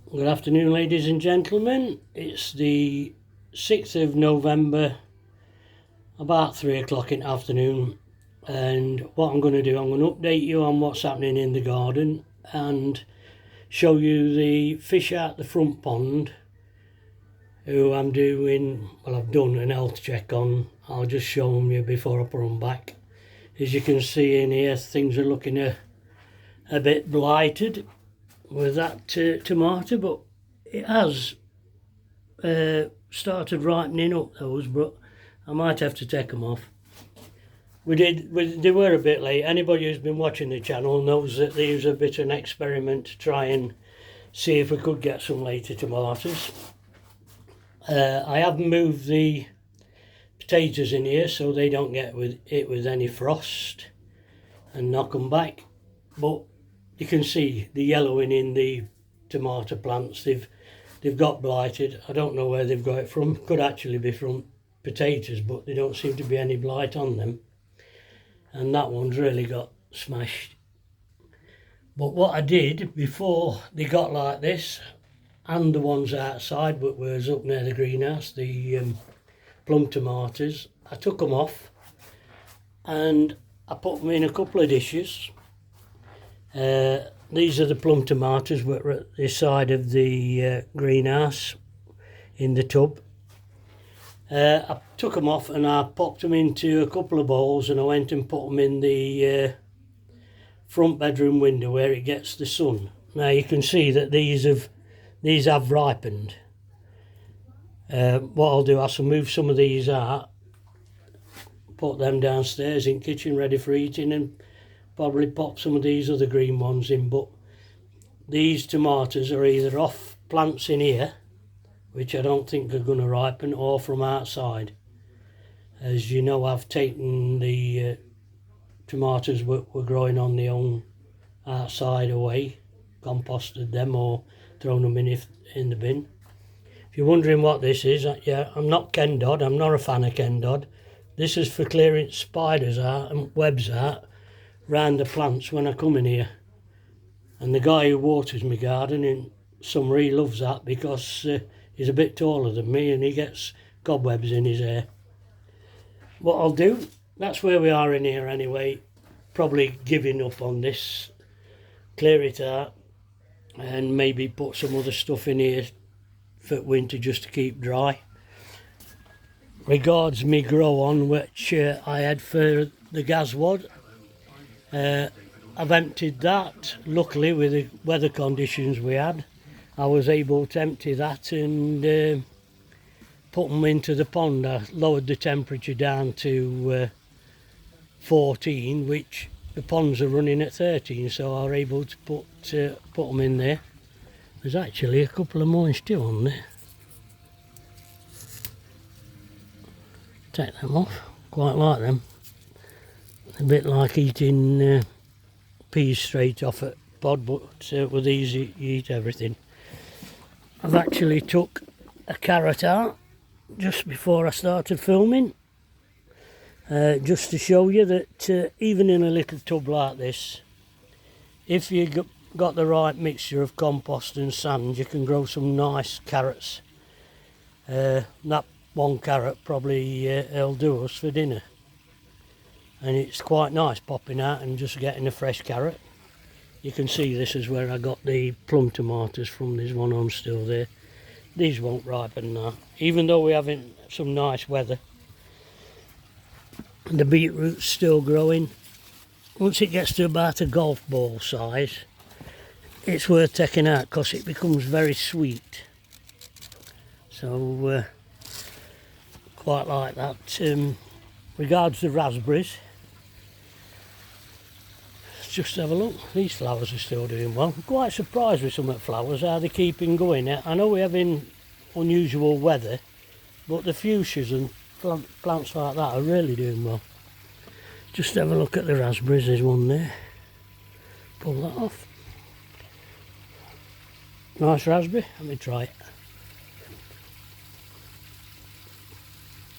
Good afternoon, ladies and gentlemen. It's the 6th of November, about 3 o'clock in the afternoon, and what I'm going to do, I'm going to update you on what's happening in the garden and show you the fish out the front pond who I'm doing, well, I've done an health check on. I'll just show them you before I put them back. As you can see in here, things are looking a bit blighted with that tomato, but it has started ripening up those, but I might have to take them off. They were a bit late. Anybody who's been watching the channel knows that these are a bit of an experiment to try and see if we could get some later tomatoes. I have moved the potatoes in here so they don't get with any frost and knock them back, but you can see the yellowing in the tomato plants. They've got blighted. I don't know where they've got it from. Could actually be from potatoes, but they don't seem to be any blight on them. And that one's really got smashed. But what I did before they got like this, and the ones outside but was up near the greenhouse, the plum tomatoes, I took them off and I put them in a couple of dishes. These are the plum tomatoes that were at the side of the greenhouse in the tub. I took them off and I popped them into a couple of bowls, and I went and put them in the front bedroom window where it gets the sun. Now you can see that these have ripened. What I'll do, I'll move some of these out, put them downstairs in kitchen ready for eating, and probably pop some of these other green ones in. But these tomatoes are either off plants in here, which I don't think are going to ripen, or from outside. As you know, I've taken the tomatoes that were growing on their own outside away, composted them or thrown them in the bin. If you're wondering what this is, yeah, I'm not Ken Dodd. I'm not a fan of Ken Dodd. This is for clearing spiders out and webs out round the plants when I come in here. And the guy who waters my garden in summer, he loves that because he's a bit taller than me and he gets cobwebs in his hair. What I'll do, that's where we are in here anyway. Probably giving up on this, clear it out, and maybe put some other stuff in here for winter just to keep dry. Regards me grow on, which I had for the gaswad. I've emptied that. Luckily, with the weather conditions we had, I was able to empty that and put them into the pond. I lowered the temperature down to 14, which the ponds are running at 13, so I was able to put them in there. There's actually a couple of more still on there. Take them off. Quite like them. A bit like eating peas straight off a pod, but with these you eat everything. I've actually took a carrot out just before I started filming, just to show you that even in a little tub like this, if you got the right mixture of compost and sand, you can grow some nice carrots. That one carrot probably will do us for dinner. And it's quite nice popping out and just getting a fresh carrot. You can see this is where I got the plum tomatoes from. There's one on still there. These won't ripen now, even though we're having some nice weather. The beetroot's still growing. Once it gets to about a golf ball size, it's worth taking out because it becomes very sweet. So quite like that. Regards the raspberries, just have a look. These flowers are still doing well. I'm quite surprised with some of the flowers, how they're keeping going. I know we're having unusual weather, but the fuchsias and plants like that are really doing well. Just have a look at the raspberries. There's one there. Pull that off. Nice raspberry. Let me try it.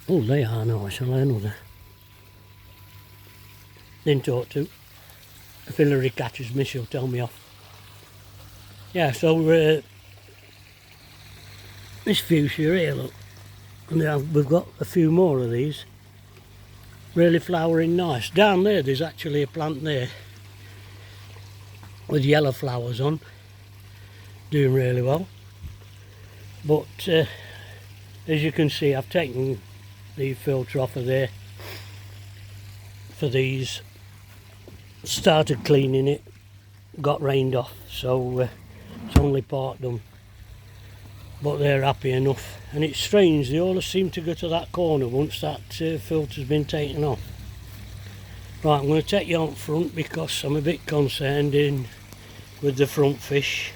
Oh, they are nice. I'll have another. Didn't talk to. If Hillary catches me, she'll tell me off. Yeah, so This fuchsia here, look, and we've got a few more of these, really flowering nice. Down there's actually a plant there with yellow flowers on, doing really well. But as you can see, I've taken the filter off of there for these, started cleaning it, got rained off, so it's only part done. But they're happy enough, and it's strange, they all seem to go to that corner once that filter's been taken off. Right, I'm going to take you on front because I'm a bit concerned with the front fish.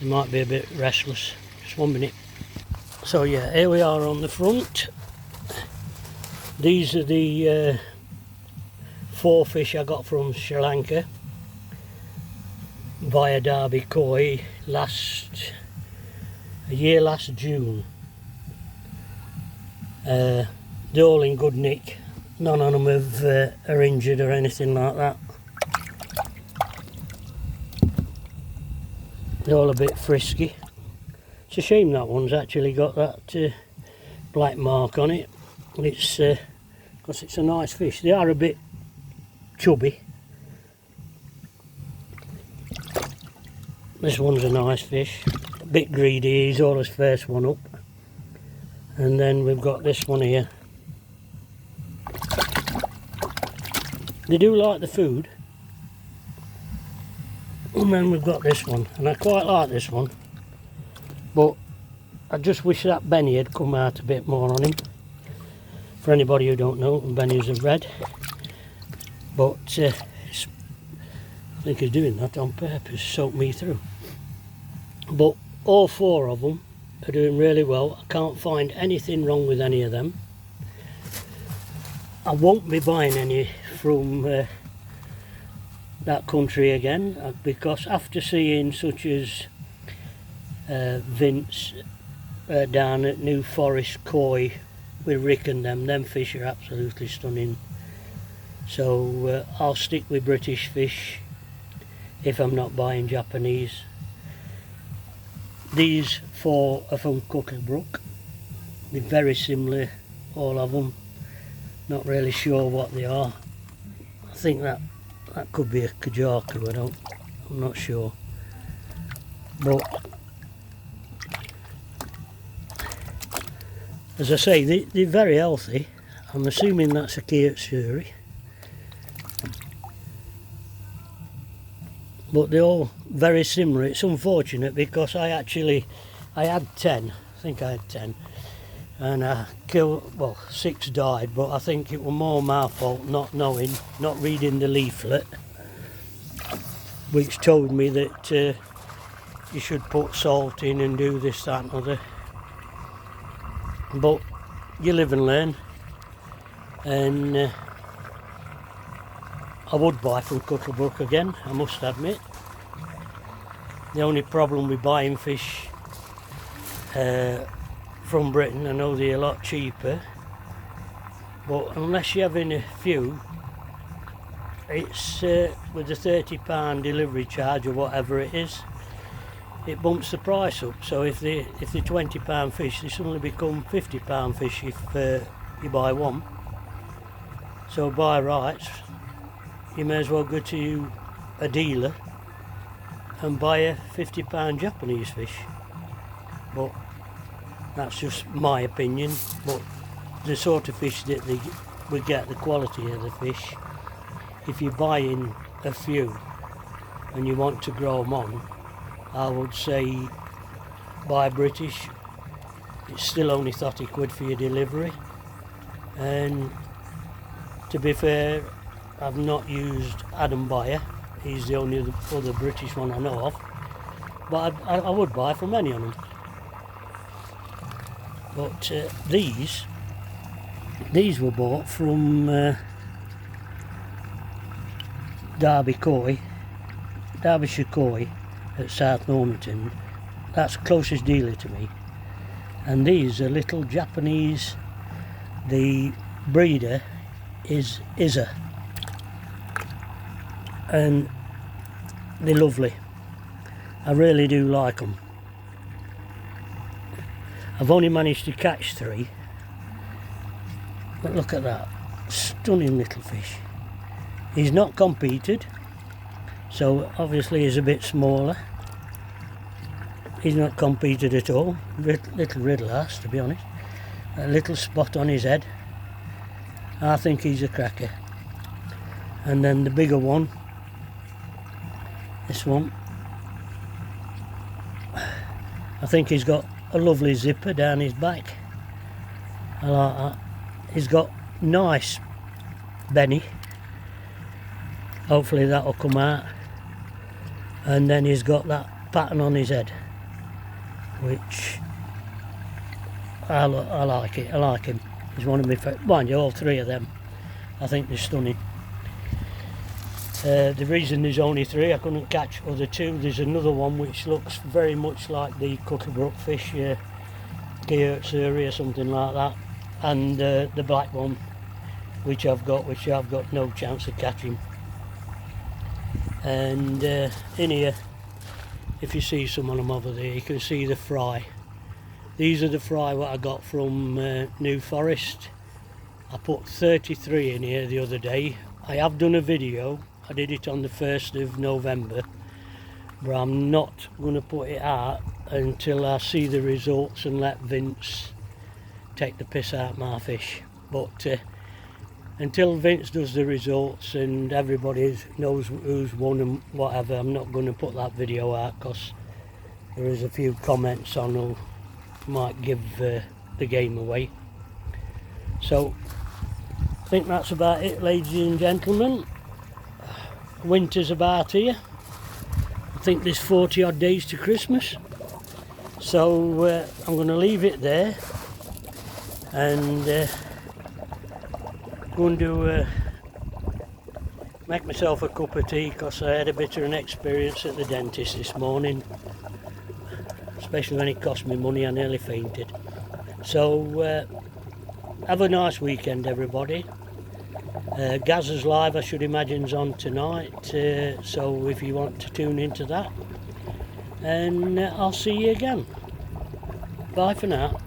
They might be a bit restless. Just 1 minute. So yeah, here we are on the front. These are the 4 fish I got from Sri Lanka via Derby Koi last June. They're all in good nick. None of them are injured or anything like that. They're all a bit frisky. It's a shame that one's actually got that black mark on it. It's because it's a nice fish. They are a bit chubby. This one's a nice fish. A bit greedy, he's always first one up. And then we've got this one here. They do like the food. And then we've got this one, and I quite like this one, but I just wish that Benny had come out a bit more on him. For anybody who don't know, Benny's a red, but I think he's doing that on purpose, soak me through. But all 4 of them are doing really well. I can't find anything wrong with any of them. I won't be buying any from that country again, because after seeing such as Vince down at New Forest Koi with Rick and them fish are absolutely stunning. So I'll stick with British fish if I'm not buying Japanese. These 4 are from Cuttlebrook. They're very similar, all of them. Not really sure what they are. I think that could be a Kajaku, I'm not sure. But as I say, they're very healthy. I'm assuming that's a Kyotsuri. But they're all very similar. It's unfortunate because I had 10, I think I had 10. And I killed, well, 6 died, but I think it was more my fault not knowing, not reading the leaflet, which told me that you should put salt in and do this, that and other. But you live and learn, and I would buy from Cuttlebrook again, I must admit. The only problem with buying fish from Britain, I know they're a lot cheaper, but unless you're having a few, it's with the £30 delivery charge or whatever it is, it bumps the price up. So if they're £20 fish, they suddenly become £50 fish if you buy one. So by rights, you may as well go to a dealer and buy a £50 Japanese fish. But that's just my opinion. But the sort of fish that we get, the quality of the fish, if you're buying a few and you want to grow them on, I would say buy British. It's still only £30 for your delivery, and to be fair, I've not used Adam Buyer. He's the only other British one I know of, but I would buy from any of them. But these were bought from Derbyshire Koi at South Normanton. That's the closest dealer to me. And these are little Japanese. The breeder is Isa, and they're lovely. I really do like them. I've only managed to catch 3, but look at that, stunning little fish. He's not competed, so obviously he's a bit smaller. He's not competed at all. Little riddle ass, to be honest. A little spot on his head. I think he's a cracker. And then the bigger one, this one, I think he's got a lovely zipper down his back. I like that. He's got nice benny. Hopefully that'll come out. And then he's got that pattern on his head, which I like it. I like him. He's one of my favourites. Mind you, all 3 of them, I think they're stunning. The reason there's only 3, I couldn't catch other 2. There's another one which looks very much like the Cookerbrook fish, Geertzuri or something like that, and the black one, which I've got no chance of catching. And in here, if you see some of them over there, you can see the fry. These are the fry what I got from New Forest. I put 33 in here the other day. I have done a video. I did it on the 1st of November, but I'm not going to put it out until I see the results and let Vince take the piss out of my fish. But until Vince does the results and everybody knows who's won and whatever, I'm not going to put that video out, because there is a few comments on who might give the game away. So I think that's about it, ladies and gentlemen. Winter's about here. I think there's 40 odd days to Christmas, so I'm going to leave it there and going to make myself a cup of tea, because I had a bit of an experience at the dentist this morning, especially when it cost me money. I nearly fainted. So have a nice weekend, everybody. Gazza's Live, I should imagine, is on tonight, so if you want to tune into that, and I'll see you again. Bye for now.